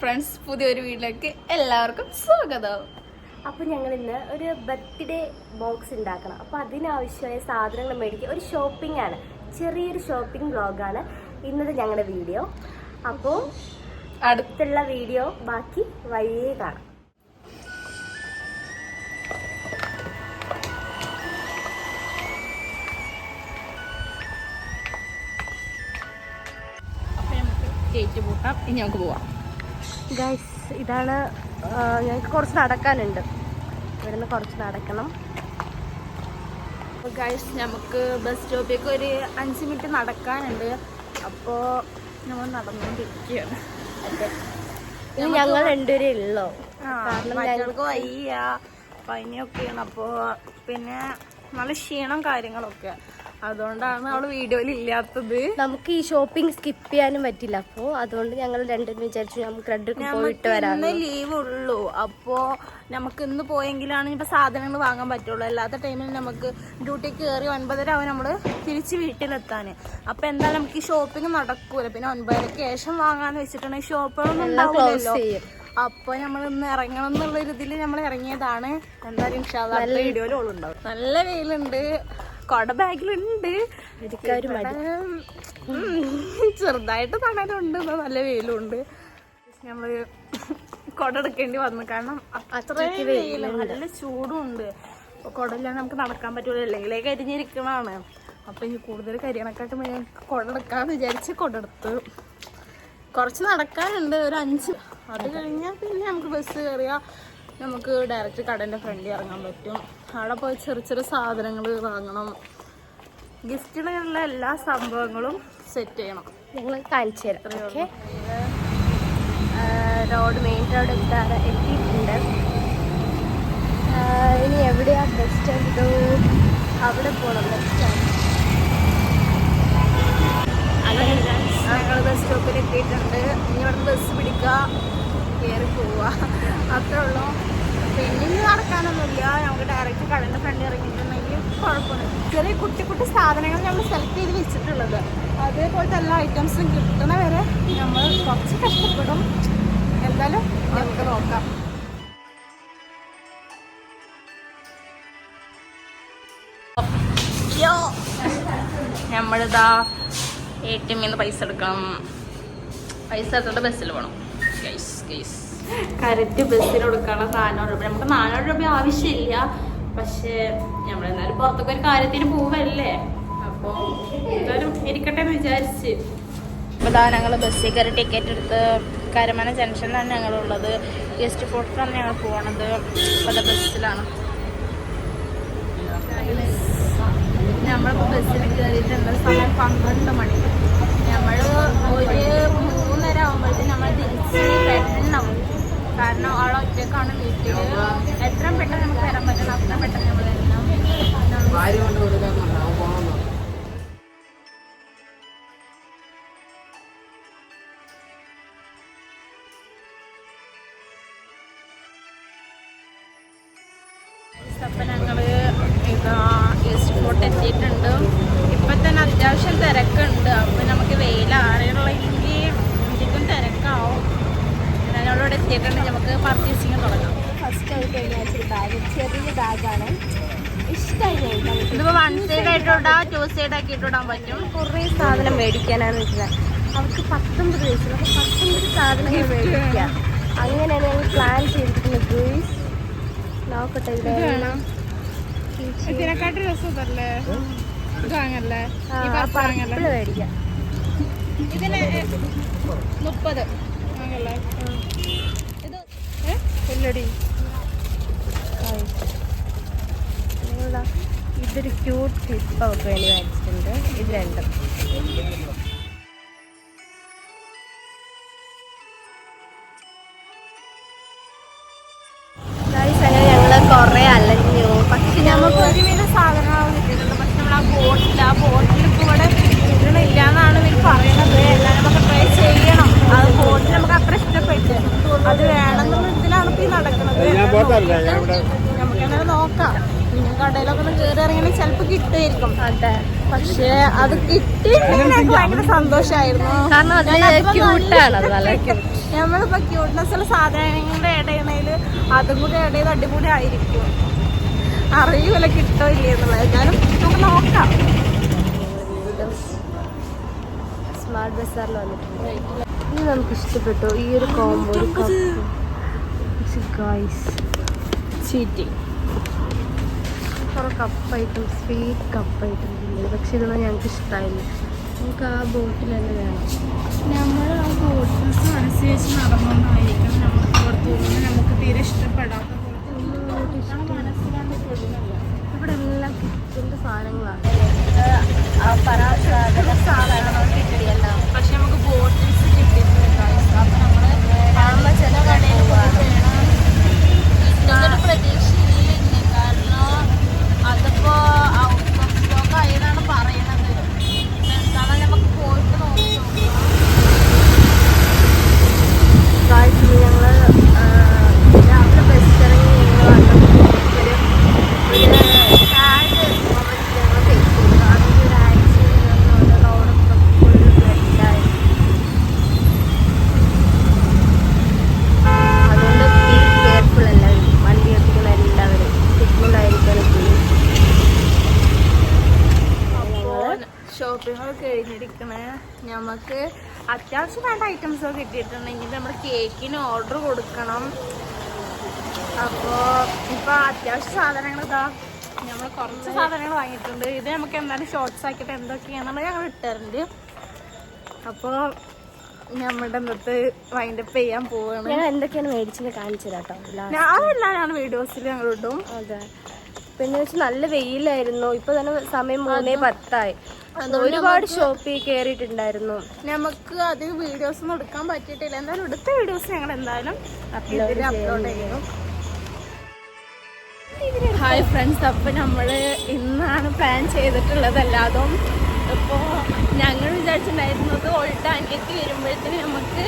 Friends, പുതിയൊരു വീട്ടിലേക്ക് എല്ലാവർക്കും സ്വാഗതം. അപ്പോൾ ഞങ്ങൾ ഇന്ന് ഒരു ബർത്ത്ഡേ ബോക്സ് ഉണ്ടാക്കണം. അപ്പോൾ അതിനാവശ്യമായ സാധനങ്ങൾ മേടിക്കുക. ഒരു ഷോപ്പിംഗ് ആണ്, ചെറിയൊരു ഷോപ്പിംഗ് വ്ളോഗാണ് ഇന്നത്തെ ഞങ്ങളുടെ വീഡിയോ. അപ്പോൾ അടുത്തുള്ള വീഡിയോ ബാക്കി വഴിയേ കാണാം. കേക്ക് പൂട്ടാം, ഇനി നമുക്ക് പോവാം. ഗൈസ്, ഇതാണ് ഞങ്ങൾക്ക് കുറച്ച് നടക്കാനുണ്ട്. ഇവിടുന്ന് കുറച്ച് നടക്കണം. ഗൈസ്, നമുക്ക് ബസ് സ്റ്റോപ്പിലേക്ക് ഒരു 5 മിനിറ്റ് നടക്കാനുണ്ട്. അപ്പോൾ നമ്മൾ നടന്നുകൊണ്ടിരിക്കുകയാണ്. ഇനി ഞങ്ങൾ രണ്ടുപേരേ ഉള്ളൂ. കാരണം ഞങ്ങൾക്ക് വയ്യ, പനിയൊക്കെയാണ്. അപ്പോൾ പിന്നെ നല്ല ക്ഷീണം കാര്യങ്ങളൊക്കെ, അതുകൊണ്ടാണ് അവള് വീഡിയോയിൽ ഇല്ലാത്തത്. നമുക്ക് ഈ ഷോപ്പിംഗ് സ്കിപ്പ് ചെയ്യാനും പറ്റില്ല. അപ്പോൾ അതുകൊണ്ട് ഞങ്ങൾ രണ്ടുപേരും വിചാരിച്ചു നമുക്ക് രണ്ടുപേർക്കും പോയിട്ട് വരാം. ഇന്ന് ലീവ് ഉള്ളൂ. അപ്പോൾ നമുക്ക് ഇന്ന് പോയെങ്കിലാണ് ഇപ്പൊ സാധനങ്ങൾ വാങ്ങാൻ പറ്റുള്ളൂ. അല്ലാത്ത ടൈമിൽ നമുക്ക് ഡ്യൂട്ടി കയറി 9:30 ആവും നമ്മൾ തിരിച്ച് വീട്ടിലെത്താൻ. അപ്പൊ എന്തായാലും നമുക്ക് ഈ ഷോപ്പിംഗ് നടക്കൂല. പിന്നെ 9:30 ശേഷം വാങ്ങാന്ന് വെച്ചിട്ടുണ്ടെങ്കിൽ ഷോപ്പുകളൊന്നും ഉണ്ടാവില്ലല്ലോ. അപ്പൊ നമ്മൾ ഇന്ന് ഇറങ്ങണം എന്നുള്ള ഇതിൽ നമ്മൾ ഇറങ്ങിയതാണ്. എന്തായാലും ഇൻഷാല്ലാ അടുത്ത വീഡിയോയിൽ ഓളുണ്ടാവും. നല്ല വെയിലുണ്ട്, കൊട ബാഗിലുണ്ട്, ചെറുതായിട്ട് തണലുണ്ട്, നല്ല വെയിലുണ്ട്. നമ്മള് കൊട എടുക്കേണ്ടി വന്നു, കാരണം അത്രയും വെയിലും നല്ല ചൂടും ഉണ്ട്. അപ്പൊ കൊടയില്ലാണ്ട് നമുക്ക് നടക്കാൻ പറ്റൂല, അല്ലെങ്കിലേ കരിഞ്ഞിരിക്കണാണ്. അപ്പൊ ഇനി കൂടുതൽ കരിയണക്കാട്ട് ഞങ്ങൾക്ക് കൊട എടുക്കാന്ന് വിചാരിച്ച് കൊട എടുത്ത്. കുറച്ച് നടക്കാനുണ്ട്, ഒരു 5. അത് കഴിഞ്ഞാൽ പിന്നെ നമുക്ക് ബസ് കയറിയാൽ നമുക്ക് ഡയറക്റ്റ് കടൻ്റെ ഫ്രണ്ടിൽ ഇറങ്ങാൻ പറ്റും. അവിടെ പോയി ചെറിയ ചെറിയ സാധനങ്ങൾ വാങ്ങണം. ഗിഫ്റ്റിനുള്ള എല്ലാ സംഭവങ്ങളും സെറ്റ് ചെയ്യണം. ഞങ്ങൾ കാണിച്ചു തരാം. റോഡ്, മെയിൻ റോഡ് എത്തിയിട്ടുണ്ട്. ഇനി എവിടെയാ ബസ് സ്റ്റാൻഡ്? അവിടെ പോകണം ബസ് സ്റ്റാൻഡ്. ഞങ്ങൾ ബസ് സ്റ്റോപ്പിൽ എത്തിയിട്ടുണ്ട്. ഇനി ഇവിടെ ബസ് പിടിക്കുക, കയറി പോവുക, അത്രേ ഉള്ളൂ. പിന്നെ നടക്കാനൊന്നുമില്ല. നമുക്ക് ഡയറക്റ്റ് കടലിൻ്റെ ഫ്രണ്ടിൽ ഇറങ്ങിയിട്ടുണ്ടെങ്കിൽ കുഴപ്പമൊന്നും. ചെറിയ കുട്ടി കുട്ടി സാധനങ്ങൾ നമ്മൾ സെലക്ട് ചെയ്ത് വെച്ചിട്ടുള്ളത്, അതേപോലത്തെ എല്ലാ ഐറ്റംസും കിട്ടണ വരെ നമ്മൾ കുറച്ച് കഷ്ടപ്പെടും. എന്തായാലും നമുക്ക് നോക്കാം. നമ്മളിതാ ATM ന്ന് പൈസ എടുക്കണം. പൈസ എടുത്തിട്ട് ബസ്സിൽ പോകണം. കറക്റ്റ് ബസ്സിന് കൊടുക്കാനുള്ള 400 രൂപ. നമുക്ക് 400 രൂപ ആവശ്യമില്ല, പക്ഷേ നമ്മളെന്നാലും പുറത്തൊക്കെ ഒരു കാര്യത്തിന് പോവല്ലേ, അപ്പോൾ എന്തായാലും ഇരിക്കട്ടെ എന്ന് വിചാരിച്ച്. അപ്പോൾ ഇതാ ഞങ്ങൾ ബസ്സിൽ കയറി ടിക്കറ്റ് എടുത്ത് കരമന ജംഗ്ഷനിലാണ് ഞങ്ങളുള്ളത്. ഗസ്റ്റ് ഫോർട്ടിലാണ് ഞങ്ങൾ പോകണത്. അപ്പോൾ ബസ്സിലാണ് നമ്മളിപ്പോൾ ബസ്സിൽ കയറിയിട്ടുണ്ട്. സമയം 12 മണി. നമ്മൾ ഒരു 3:30 ആകുമ്പോഴത്തേക്കും നമ്മൾ തിരിച്ച് വരണം. കാരണം അവളെ ഒറ്റക്കാണ് വീട്ടിൽ. എത്രയും പെട്ടെന്ന് നമുക്ക് വരാൻ പറ്റണം, അത്രയും പെട്ടെന്ന് നമ്മൾ വരണം. അപ്പം ഞങ്ങൾ ഗസ്റ്റ് ഫോർട്ട് എത്തിയിട്ടുണ്ട്. ഇപ്പം തന്നെ അത്യാവശ്യം തിരക്കുണ്ട്. അപ്പം നമുക്ക് വെയിലാണെന്നുള്ളെങ്കിൽ അധികം തിരക്കാവും. ഞങ്ങളിവിടെ എത്തിയിട്ടുണ്ട്. നമുക്ക് പർച്ചേസിങ് തുടങ്ങാം. ഫസ്റ്റ് ആയി കഴിഞ്ഞാൽ ബാഗ്, ചെറിയ ബാഗാണ്, ഇഷ്ടമായി. ഇതിപ്പോൾ 1 സൈഡ് ആയിട്ടിടാം, 2 സൈഡ് ആക്കിയിട്ട് ഇടാൻ പറ്റും. കുറേ സാധനം മേടിക്കാനാണ് വെച്ചാൽ അവർക്ക് 19 വയസ്സിൽ. അപ്പോൾ 19 സാധനങ്ങൾ മേടിക്കുക. അങ്ങനെയാണ് ഞങ്ങൾ പ്ലാൻ ചെയ്തിരിക്കുന്നത്. ഗേൾസ് നോക്കട്ടെ, ഇതിനെക്കാട്ടി രസമല്ലേ ഇത് വാങ്ങല്ലേ? മേടിക്കാം. ഇതിന് 30 വാങ്ങല്ലേ? ഇത് എല്ലടി. ഇതൊരു ക്യൂട്ട് ക്ലിപ്പ് അവർക്ക് വേണ്ടി വാങ്ങിച്ചിട്ടുണ്ട്. ഇത് 2. കുറേ അലഞ്ഞു, പക്ഷെ നമുക്ക് ഒരുവിധ സാധനങ്ങൾ കിട്ടിയിട്ടുണ്ട്. പക്ഷെ നമ്മൾ ആ ബോട്ടിൽ ഇപ്പോൾ ഇവിടെ ഇല്ല എന്നാണ് ഇവർ പറയണത്. എല്ലാം നമുക്ക് ട്രൈ ചെയ്യണം. അത് ബോട്ടിൽ നമുക്ക് അത്ര ഇഷ്ടപ്പെട്ടു, അത് വേണമെന്നുള്ള ഇതിലാണ് ഇപ്പോൾ ഈ നടക്കുന്നത്. നമുക്ക് എന്തായാലും നോക്കാം. പിന്നെ കടയിലൊക്കെ ഒന്ന് കയറി ഇറങ്ങിയാൽ ചിലപ്പോൾ കിട്ടുമായിരിക്കും. അതെ, പക്ഷെ അത് കിട്ടിയിട്ടുണ്ടെങ്കിൽ ഭയങ്കര സന്തോഷമായിരുന്നു. കാരണം അത് ക്യൂട്ടാണ്. അത് നല്ല നമ്മളിപ്പോൾ ക്യൂട്ട്നെസ്സുള്ള സാധനങ്ങളുടെ ഇടയിൽ അതും കൂടി ഇടയിൽ അടിപൊളി ആയിരിക്കും. അറിയൂല കിട്ടോ ഇല്ലേ എന്നുള്ളത്. എന്നാലും നമുക്ക് നോക്കാം. സ്മാർട്ട് ബസാറിൽ വന്നിട്ടുണ്ട്. ഇത് നമുക്ക് ഇഷ്ടപ്പെട്ടു. ഈ ഒരു കോംബോ ഒരു കപ്പ് ചീറ്റിങ് കുറേ കപ്പായിട്ടും സ്വീറ്റ് കപ്പായിട്ടും ഇല്ലേ. പക്ഷെ ഇതൊന്നും ഞങ്ങൾക്ക് ഇഷ്ടമായില്ല. നമുക്ക് ആ ബോട്ടിൽ തന്നെ വേണം. നമ്മൾ ആ ബോട്ടിൽസ് അനുസരിച്ച് നടന്നുകൊണ്ടായിരിക്കും നമുക്ക് പുറത്തുനിന്ന് നമുക്ക് തീരെ ഇഷ്ടപ്പെടാത്ത ഇവിടെ എല്ലാം കിച്ചൻ്റെ സാധനങ്ങളാണ്. പക്ഷെ നമുക്ക് ബോട്ടിൽസ് കിട്ടിയിട്ടുണ്ട്. അപ്പം നമ്മൾ കാണുന്ന ചില കടയിൽ ഇന്നൊരു പ്രതീക്ഷയില്ല. കാരണം അതിപ്പോൾ ഔട്ട് ഓഫ് സ്റ്റോക്ക് ആയതാണ് പറയണത്. എന്താണ് നമുക്ക് പോയിട്ട് നോക്കി ഞങ്ങൾ രാവിലെ ബസ് ഇറങ്ങി ഞങ്ങൾ വന്നപ്പോൾ ഒരു സാഡ് മൊമെന്റ് ഞങ്ങൾ ഫേസ് ചെയ്തു. അതൊരു ഒരു ആക്സിഡൻറ്റ് വന്നു. റോഡൊക്കെ ഫുൾ ബ്ലഡായി. അതുകൊണ്ട് ബി കെയർഫുൾ എല്ലാവരും. വണ്ടി ഓടിക്കുന്ന എല്ലാവരും സിഗ്നലായിരിക്കാൻ ഷോപ്പിംഗ് കഴിഞ്ഞിരിക്കണേ. നമുക്ക് അത്യാവശ്യം വേണ്ട ഐറ്റംസ് കിട്ടിയിട്ടുണ്ടെങ്കിൽ നമ്മൾ കേക്കിന് ഓർഡർ കൊടുക്കണം. അപ്പോൾ ഇപ്പോൾ അത്യാവശ്യ സാധനങ്ങൾ ഇതാ നമ്മൾ കുറച്ച് സാധനങ്ങൾ വാങ്ങിയിട്ടുണ്ട്. ഇത് നമുക്ക് എന്തായാലും ഷോർട്ട്സ് ആക്കിയിട്ട് എന്തൊക്കെയാണെന്നുള്ളത് ഞങ്ങൾ ഇട്ടുതരുന്നുണ്ട്. അപ്പോൾ നമ്മുടെ ഇന്നത്തെ വൈൻഡപ്പ് ചെയ്യാൻ പോവുകയാണ്. ഞങ്ങൾ എന്തൊക്കെയാണ് മേടിച്ചത് കാണിച്ചു തരാം കേട്ടോ. അതെല്ലാം ഞാൻ വീഡിയോസിൽ ഞങ്ങൾ ഇടും. അതെ. പിന്നെ വെച്ചാൽ നല്ല വെയിലായിരുന്നു. ഇപ്പൊ തന്നെ സമയം 3:10. ഒരുപാട് ഷോപ്പിൽ കയറിയിട്ടുണ്ടായിരുന്നു. നമുക്ക് അധികം വീഡിയോസ് ഒന്നും എടുക്കാൻ പറ്റിയിട്ടില്ല. എന്തായാലും എടുത്ത വീഡിയോസ് ഞങ്ങൾ എന്തായാലും അപ്ലോഡ് ചെയ്യും. ഹായ് ഫ്രണ്ട്സ്, അപ്പോൾ നമ്മൾ ഇന്നാണ് പ്ലാൻ ചെയ്തിട്ടുള്ളത്. എല്ലാതും ഇപ്പോൾ ഞങ്ങൾ വിചാരിച്ചിട്ടുണ്ടായിരുന്നത് ഓൾഡ് അനിയത്തി വരുമ്പോഴത്തേന് നമുക്ക്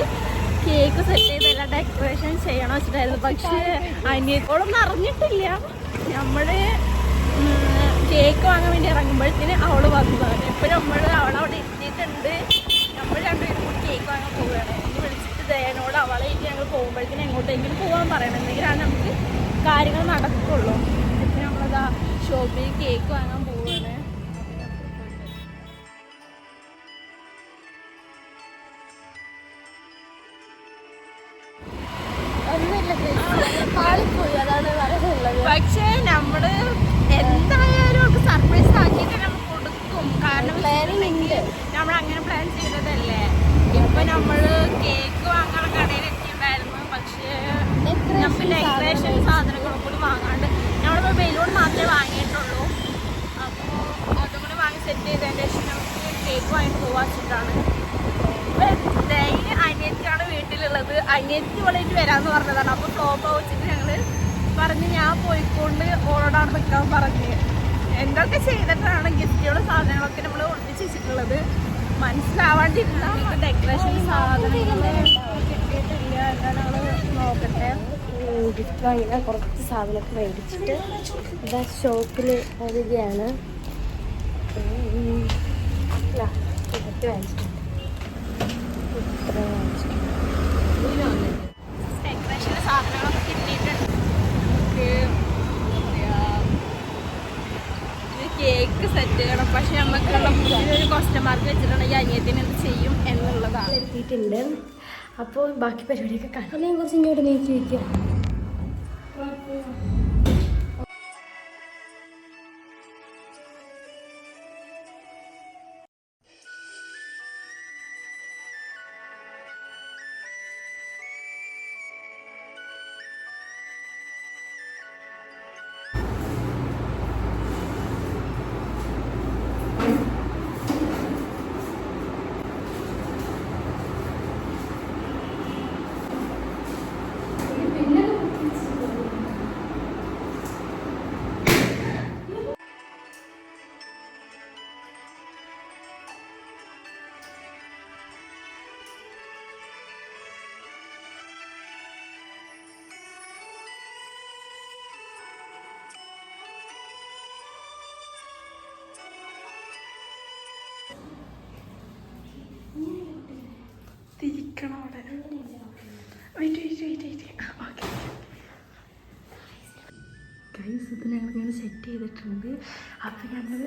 കേക്ക് സെറ്റ് ചെയ്ത് എല്ലാം ഡെക്കറേഷൻ ചെയ്യണം വെച്ചിട്ടായിരുന്നു. പക്ഷേ അനിയത്തോടൊന്നും അറിഞ്ഞിട്ടില്ല. നമ്മൾ കേക്ക് വാങ്ങാൻ വേണ്ടി ഇറങ്ങുമ്പോഴത്തേന് അവൾ വന്നതാണ്. ഇപ്പോൾ നമ്മൾ അവളവിടെ എത്തിയിട്ടുണ്ട്. നമ്മൾ രണ്ടുപേരും കൂടി കേക്ക് വാങ്ങാൻ പോവുകയാണ്. ഇനി വിളിച്ചിട്ട് ദയനോട് അവളെ ഞങ്ങൾ പോകുമ്പോഴത്തേന് എങ്ങോട്ടെങ്കിലും പോകാൻ പറയണം. എന്നെങ്കിലാണ് നമുക്ക് കാര്യങ്ങൾ നടക്കുള്ളൂ. ഇപ്പം നമ്മളതാ ഷോപ്പിൽ കേക്ക് വാങ്ങാൻ പോവുകയാണ്. പക്ഷേ നമ്മള് എന്തായാലും അവർക്ക് സർപ്രൈസ് ആക്കിയിട്ട് നമ്മൾ കൊടുക്കും. കാരണം നമ്മൾ അങ്ങനെ പ്ലാൻ ചെയ്തതല്ലേ. ഇപ്പൊ നമ്മള് കേക്ക് വാങ്ങാൻ കടയിൽ എത്തിയിട്ടുണ്ടായിരുന്നു. പക്ഷേ നമുക്ക് ഡെക്കറേഷൻ സാധനങ്ങളും കൂടി വാങ്ങാണ്ട് നമ്മളിപ്പോൾ ബലൂൺ മാത്രമേ വാങ്ങിയിട്ടുള്ളൂ. അപ്പോൾ അതും കൂടി വാങ്ങി സെറ്റ് ചെയ്തതിന് ശേഷം നമുക്ക് കേക്ക് വാങ്ങിട്ട് പോവാച്ചിട്ടാണ്. അനിയത്തിയാണ് വീട്ടിലുള്ളത്. അനിയത്തി വളയിട്ട് വരാമെന്ന് പറഞ്ഞതാണ്. അപ്പോൾ ഫ്ലോപ്പ് വെച്ചിട്ട് ഞങ്ങൾ പറഞ്ഞ് ഞാൻ പോയിക്കൊണ്ട് ഓളോടാണ് നിൽക്കാൻ പറഞ്ഞ്. എന്തൊക്കെ ചെയ്തിട്ടാണ് ഗിഫ്റ്റുകളും സാധനങ്ങളൊക്കെ നമ്മൾ ഒളിപ്പിച്ച് വെച്ചിട്ടുള്ളത് മനസ്സിലാവാണ്ടിരുന്ന ഡെക്കറേഷൻ സാധനങ്ങൾ കിട്ടിയിട്ടില്ല. എന്താണ് ഞങ്ങൾ നോക്കട്ടെ. ഗിഫ്റ്റ് വാങ്ങിയാൽ കുറച്ച് സാധനമൊക്കെ മേടിച്ചിട്ട് ഇതാ ഷോപ്പിൽ വരികയാണ്. ഇതൊക്കെ വാങ്ങിച്ചിട്ടുണ്ട്. ഡെക്കറേഷൻ്റെ സാധനങ്ങളൊക്കെ കിട്ടിയിട്ടുണ്ട്. കേക്ക് സെറ്റ് ചെയ്യണം. പക്ഷെ നമുക്കുള്ള പുതിയൊരു കസ്റ്റമർക്ക് വെച്ചിട്ടുണ്ടെങ്കിൽ അനിയത്തിന് എന്ത് ചെയ്യും എന്നുള്ളതാണ്. എത്തിയിട്ടുണ്ട്. അപ്പോൾ ബാക്കി പരിപാടിയൊക്കെ കാണാം. അല്ലെങ്കിൽ കുറച്ച് ഇങ്ങോട്ട് നീക്കി വയ്ക്കുക. തിരിക്കണം അവിടെ. ഗൈസ് ഇത് ഞങ്ങളിങ്ങനെ സെറ്റ് ചെയ്തിട്ടുണ്ട്. അപ്പം ഞങ്ങൾ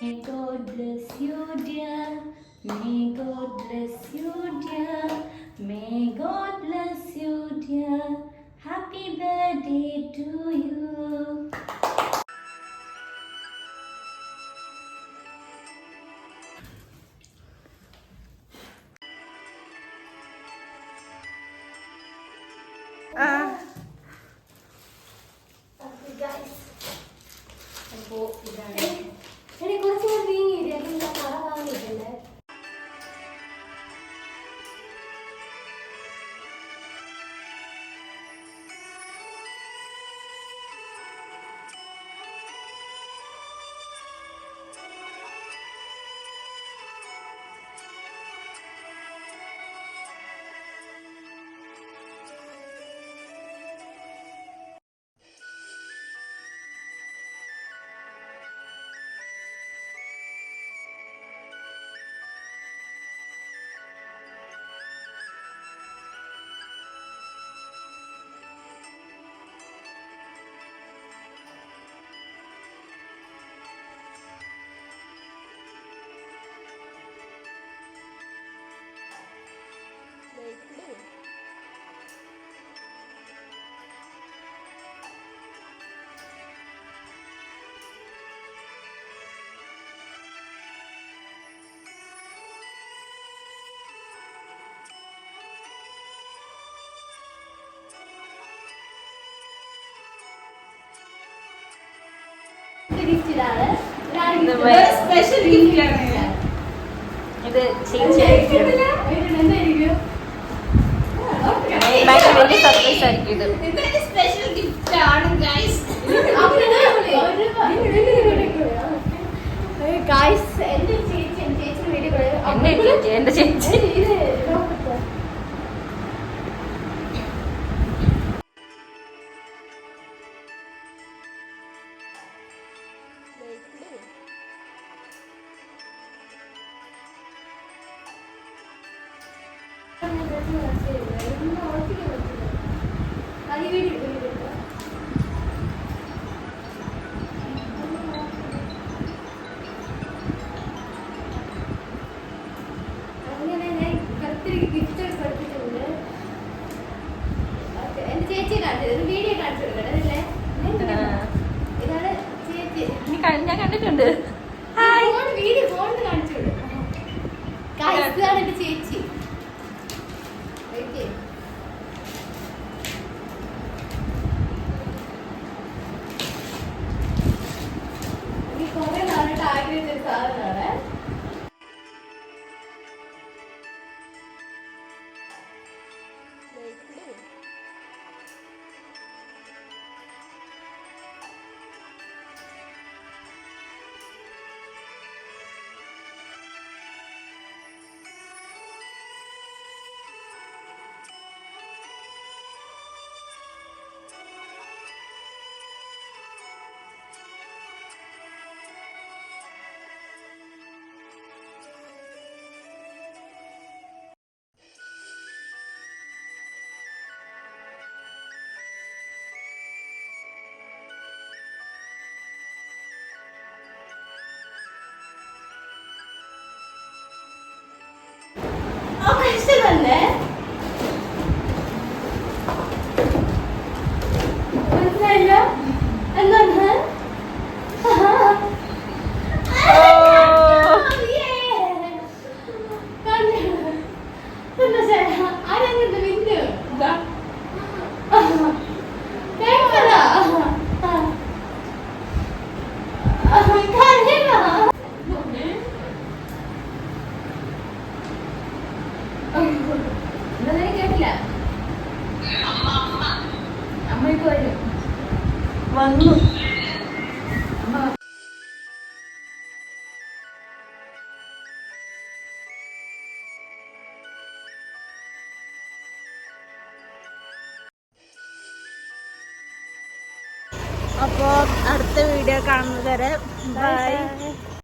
May God bless you, dear. May God bless you, dear. May God bless you, dear. Happy birthday to you. Special gift ഇത് ചേച്ചിയായിരിക്കും. വലിയ സർപ്രൈസ് ആയിരിക്കും ഇത്. സ്പെഷ്യൽ ഗിഫ്റ്റ് ആണ് ഗൈസ്. എന്റെ ചേച്ചി ഞാൻ കണ്ടിട്ടുണ്ട്. ചേച്ചി കുറെ നാളായിട്ട് ആഗ്രഹിച്ചൊരു സാധനമാണ്. ഇഷ്ടമല്ലേ? മനസ്സിലായില്ല എന്താണ്? ആരെങ്കിലും വന്നു. അപ്പോൾ അടുത്ത വീഡിയോ കാണുന്നത് വരെ ബൈ.